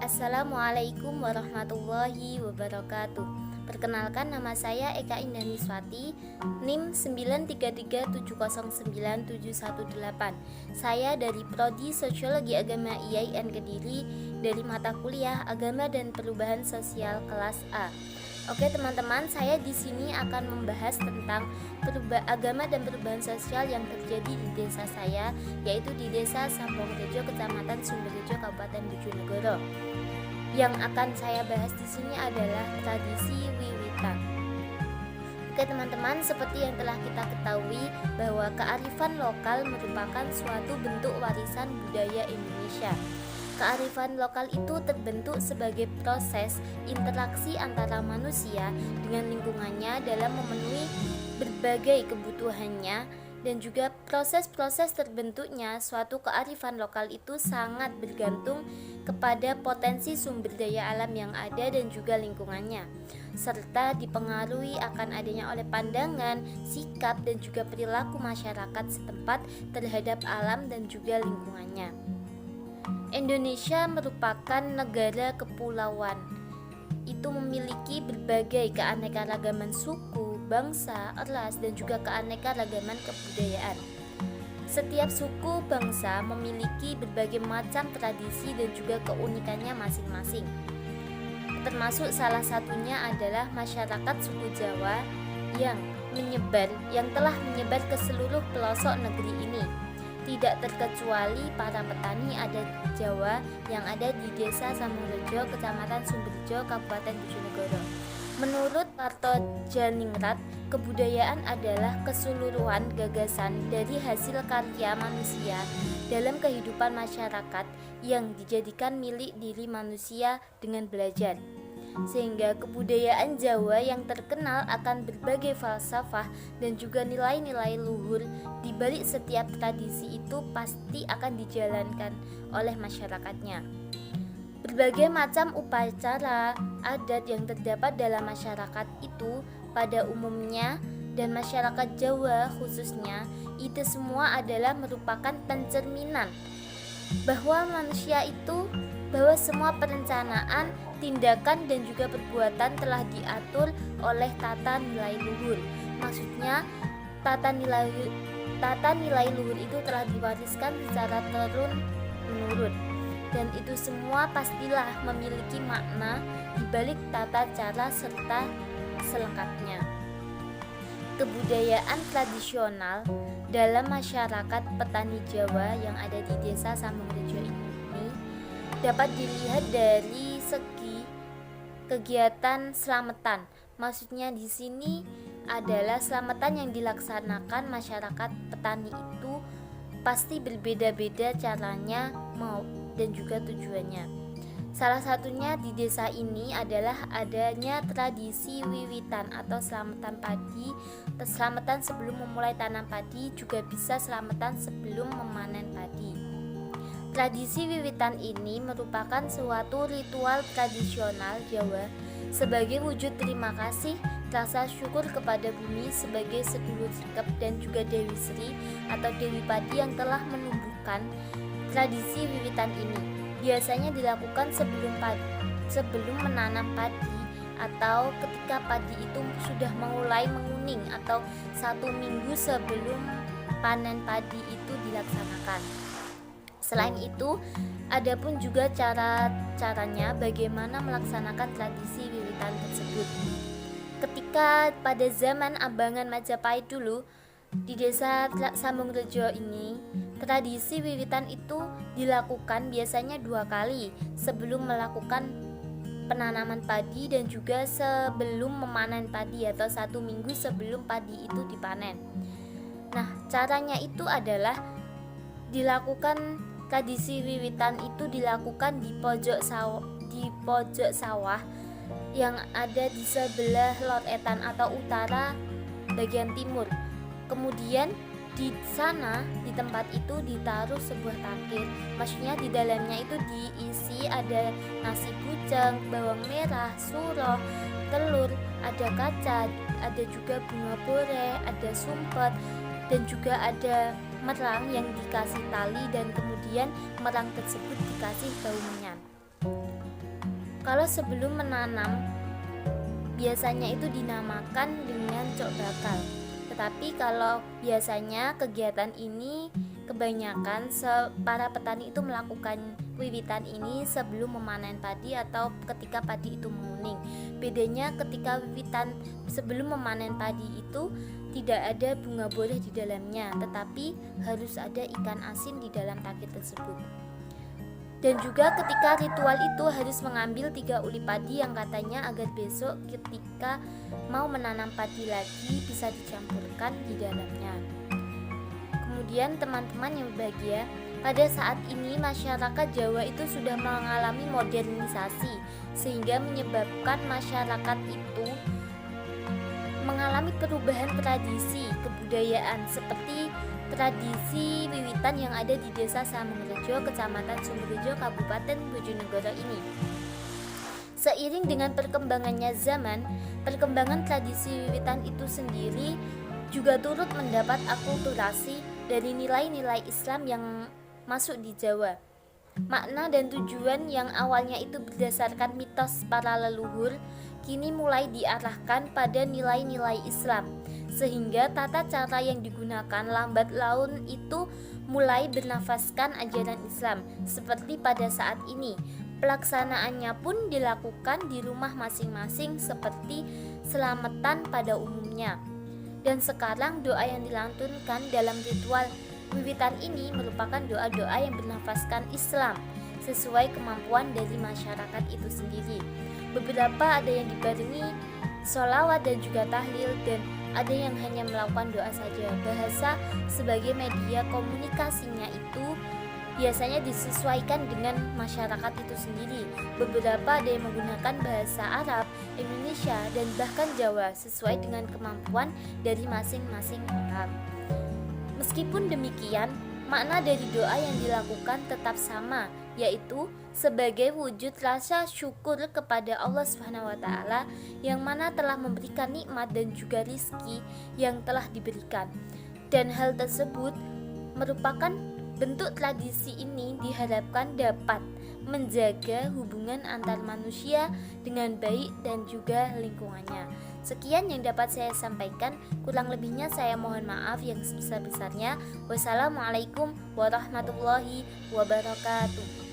Assalamualaikum warahmatullahi wabarakatuh. Perkenalkan, nama saya Eka Indaniswati, NIM 933709718. Saya dari Prodi Sosiologi Agama IAIN Kediri, dari mata kuliah Agama dan Perubahan Sosial kelas A. Oke teman-teman, saya di sini akan membahas tentang agama dan perubahan sosial yang terjadi di desa saya, yaitu di Desa Sambongrejo, Kecamatan Sumberrejo, Kabupaten Bojonegoro. Yang akan saya bahas di sini adalah tradisi wiwitan. Oke teman-teman, seperti yang telah kita ketahui bahwa kearifan lokal merupakan suatu bentuk warisan budaya Indonesia. Kearifan lokal itu terbentuk sebagai proses interaksi antara manusia dengan lingkungannya dalam memenuhi berbagai kebutuhannya, dan juga proses-proses terbentuknya suatu kearifan lokal itu sangat bergantung kepada potensi sumber daya alam yang ada dan juga lingkungannya, serta dipengaruhi akan adanya oleh pandangan, sikap, dan juga perilaku masyarakat setempat terhadap alam dan juga lingkungannya. Indonesia merupakan negara kepulauan. Itu memiliki berbagai keanekaragaman suku, bangsa, ras, dan juga keanekaragaman kebudayaan. Setiap suku bangsa memiliki berbagai macam tradisi dan juga keunikannya masing-masing. Termasuk salah satunya adalah masyarakat suku Jawa yang telah menyebar ke seluruh pelosok negeri ini. Tidak terkecuali para petani adat Jawa yang ada di Desa Sambongrejo, Kecamatan Sumberrejo, Kabupaten Bojonegoro. Menurut Parto Djaningrat, kebudayaan adalah keseluruhan gagasan dari hasil karya manusia dalam kehidupan masyarakat yang dijadikan milik diri manusia dengan belajar. Sehingga kebudayaan Jawa yang terkenal akan berbagai falsafah dan juga nilai-nilai luhur di balik setiap tradisi itu pasti akan dijalankan oleh masyarakatnya. Berbagai macam upacara adat yang terdapat dalam masyarakat itu pada umumnya, dan masyarakat Jawa khususnya, itu semua adalah merupakan pencerminan bahwa semua perencanaan, tindakan, dan juga perbuatan telah diatur oleh tata nilai luhur. Maksudnya tata nilai luhur itu telah diwariskan secara turun-menurun, dan itu semua pastilah memiliki makna di balik tata cara serta selengkapnya. Kebudayaan tradisional dalam masyarakat petani Jawa yang ada di Desa Sambongrejo ini dapat dilihat dari segi kegiatan selamatan. Maksudnya di sini adalah selamatan yang dilaksanakan masyarakat petani itu pasti berbeda-beda caranya dan juga tujuannya. Salah satunya di desa ini adalah adanya tradisi wiwitan atau selamatan padi. Selamatan sebelum memulai tanam padi, juga bisa selamatan sebelum memanen padi. Tradisi wiwitan ini merupakan suatu ritual tradisional Jawa sebagai wujud terima kasih, rasa syukur kepada bumi sebagai sedulur sikap dan juga Dewi Sri atau Dewi Padi yang telah menumbuhkan tradisi wiwitan ini. Biasanya dilakukan sebelum menanam padi atau ketika padi itu sudah mulai menguning atau 1 minggu sebelum panen padi itu dilaksanakan. Selain itu, ada pun juga caranya bagaimana melaksanakan tradisi wiwitan tersebut. Ketika pada zaman Ambangan Majapahit dulu, di Desa Sambongrejo ini, tradisi wiwitan itu dilakukan biasanya 2 kali, sebelum melakukan penanaman padi dan juga sebelum memanen padi atau 1 minggu sebelum padi itu dipanen. Nah, caranya itu adalah tradisi wiwitan itu dilakukan di pojok sawah yang ada di sebelah Lor Etan atau utara bagian timur. Kemudian di sana, di tempat itu ditaruh sebuah takir. Maksudnya di dalamnya itu diisi ada nasi buceng, bawang merah, suroh, telur, ada kaca, ada juga bunga bore, ada sumpet, dan juga ada merang yang dikasih tali, dan kemudian merang tersebut dikasih bau menyan. Kalau sebelum menanam, biasanya itu dinamakan dengan cok bakal. Tetapi kalau biasanya kegiatan ini kebanyakan para petani itu melakukan wiwitan ini sebelum memanen padi atau ketika padi itu menguning. Bedanya ketika wiwitan sebelum memanen padi itu tidak ada bunga boreh di dalamnya, tetapi harus ada ikan asin di dalam takir tersebut. Dan juga ketika ritual itu harus mengambil 3 uli padi yang katanya agar besok ketika mau menanam padi lagi bisa dicampurkan di dalamnya. Kemudian teman-teman yang berbahagia, pada saat ini masyarakat Jawa itu sudah mengalami modernisasi sehingga menyebabkan masyarakat itu mengalami perubahan tradisi kebudayaan seperti tradisi wiwitan yang ada di Desa Samengrejo, Kecamatan Sumberjo, Kabupaten Bojonegoro ini. Seiring dengan perkembangannya zaman, perkembangan tradisi wiwitan itu sendiri juga turut mendapat akulturasi dari nilai-nilai Islam yang masuk di Jawa. Makna dan tujuan yang awalnya itu berdasarkan mitos para leluhur kini mulai diarahkan pada nilai-nilai Islam, sehingga tata cara yang digunakan lambat laun itu mulai bernafaskan ajaran Islam. Seperti pada saat ini, pelaksanaannya pun dilakukan di rumah masing-masing seperti selamatan pada umumnya. Dan sekarang doa yang dilantunkan dalam ritual wiwitan ini merupakan doa-doa yang bernafaskan Islam sesuai kemampuan dari masyarakat itu sendiri. Beberapa ada yang dibarengi sholawat dan juga tahlil, dan ada yang hanya melakukan doa saja. Bahasa sebagai media komunikasinya itu biasanya disesuaikan dengan masyarakat itu sendiri. Beberapa ada yang menggunakan bahasa Arab, Indonesia, dan bahkan Jawa sesuai dengan kemampuan dari masing-masing orang. Meskipun demikian, makna dari doa yang dilakukan tetap sama, yaitu sebagai wujud rasa syukur kepada Allah SWT yang mana telah memberikan nikmat dan juga rizki yang telah diberikan. Dan hal tersebut merupakan bentuk tradisi ini diharapkan dapat menjaga hubungan antar manusia dengan baik dan juga lingkungannya. Sekian yang dapat saya sampaikan, kurang lebihnya saya mohon maaf yang sebesar-besarnya. Wassalamualaikum warahmatullahi wabarakatuh.